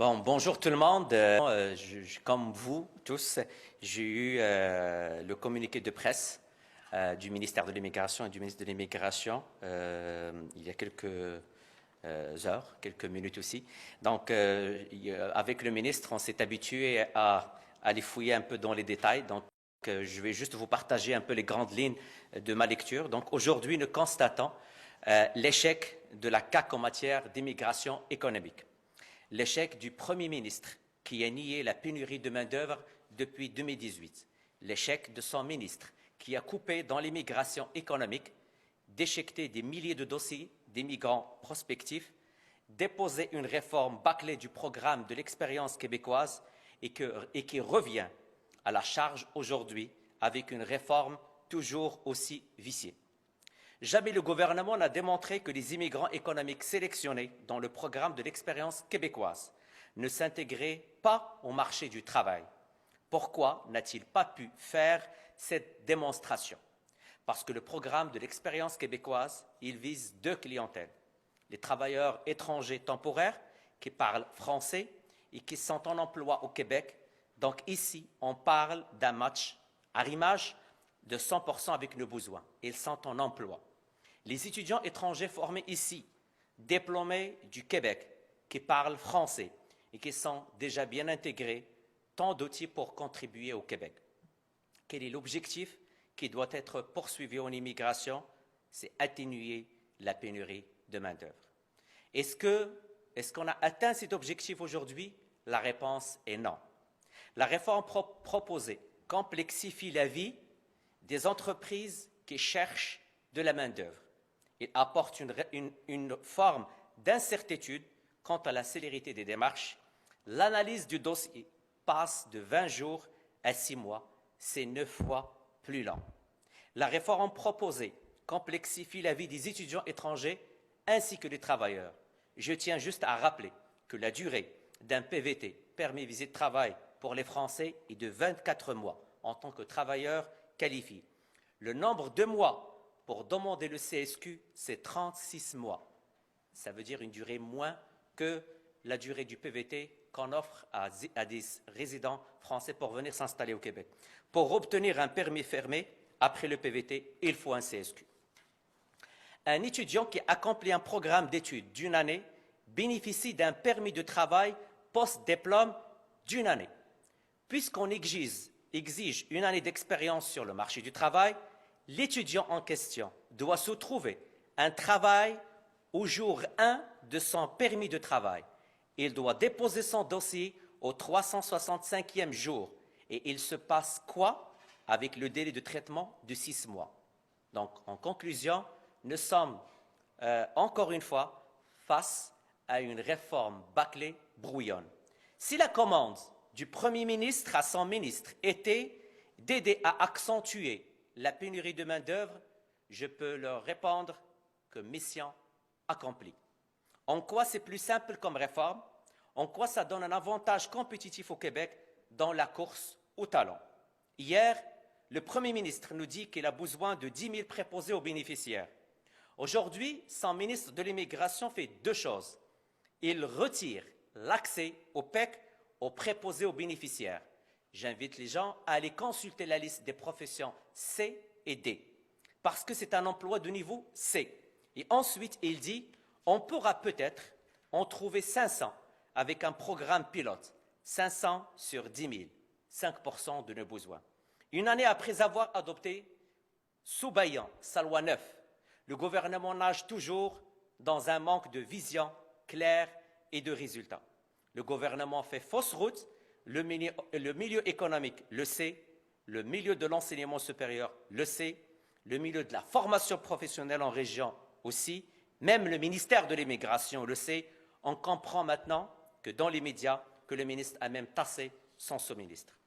Bonjour tout le monde. Comme vous tous, j'ai eu le communiqué de presse du ministère de l'Immigration et du ministre de l'Immigration il y a quelques heures, quelques minutes aussi. Donc, avec le ministre, on s'est habitué à aller fouiller un peu dans les détails. Donc, je vais juste vous partager un peu les grandes lignes de ma lecture. Donc, aujourd'hui, nous constatons l'échec de la CAQ en matière d'immigration économique. L'échec du Premier ministre qui a nié la pénurie de main-d'œuvre depuis 2018. L'échec de son ministre qui a coupé dans l'immigration économique, déchiqueté des milliers de dossiers d'immigrants prospectifs, déposé une réforme bâclée du programme de l'expérience québécoise et qui revient à la charge aujourd'hui avec une réforme toujours aussi viciée. Jamais le gouvernement n'a démontré que les immigrants économiques sélectionnés dans le programme de l'expérience québécoise ne s'intégraient pas au marché du travail. Pourquoi n'a-t-il pas pu faire cette démonstration? Parce que le programme de l'expérience québécoise, il vise deux clientèles. Les travailleurs étrangers temporaires qui parlent français et qui sont en emploi au Québec. Donc ici, on parle d'un match à rimage de 100% avec nos besoins. Ils sont en emploi. Les étudiants étrangers formés ici, diplômés du Québec, qui parlent français et qui sont déjà bien intégrés, tant d'outils pour contribuer au Québec. Quel est l'objectif qui doit être poursuivi en immigration? C'est atténuer la pénurie de main-d'œuvre. Est-ce qu'on a atteint cet objectif aujourd'hui? La réponse est non. La réforme proposée complexifie la vie des entreprises qui cherchent de la main-d'œuvre. Il apporte une forme d'incertitude quant à la célérité des démarches. L'analyse du dossier passe de 20 jours à 6 mois. C'est 9 fois plus lent. La réforme proposée complexifie la vie des étudiants étrangers ainsi que des travailleurs. Je tiens juste à rappeler que la durée d'un PVT, permis visite de travail, pour les Français est de 24 mois en tant que travailleurs qualifiés. Le nombre de mois pour demander le CSQ, c'est 36 mois. Ça veut dire une durée moins que la durée du PVT qu'on offre à des résidents français pour venir s'installer au Québec. Pour obtenir un permis fermé, après le PVT, il faut un CSQ. Un étudiant qui accomplit un programme d'études d'une année bénéficie d'un permis de travail post-diplôme d'une année. Puisqu'on exige une année d'expérience sur le marché du travail, l'étudiant en question doit se trouver un travail au jour 1 de son permis de travail. Il doit déposer son dossier au 365e jour. Et il se passe quoi avec le délai de traitement de 6 mois? Donc, en conclusion, nous sommes encore une fois face à une réforme bâclée, brouillonne. Si la commande du Premier ministre à son ministre était d'aider à accentuer la pénurie de main-d'œuvre, je peux leur répondre que mission accomplie. En quoi c'est plus simple comme réforme? En quoi ça donne un avantage compétitif au Québec dans la course au talent? Hier, le Premier ministre nous dit qu'il a besoin de 10 000 préposés aux bénéficiaires. Aujourd'hui, son ministre de l'Immigration fait deux choses. Il retire l'accès au PEC aux préposés aux bénéficiaires. J'invite les gens à aller consulter la liste des professions C et D, parce que c'est un emploi de niveau C. Et ensuite, il dit, on pourra peut-être en trouver 500 avec un programme pilote, 500 sur 10 000, 5% de nos besoins. Une année après avoir adopté Soubayan, sa loi 9, le gouvernement nage toujours dans un manque de vision claire et de résultats. Le gouvernement fait fausse route. Le milieu économique le sait, le milieu de l'enseignement supérieur le sait, le milieu de la formation professionnelle en région aussi, même le ministère de l'Immigration le sait. On comprend maintenant que dans les médias, que le ministre a même tassé son sous-ministre.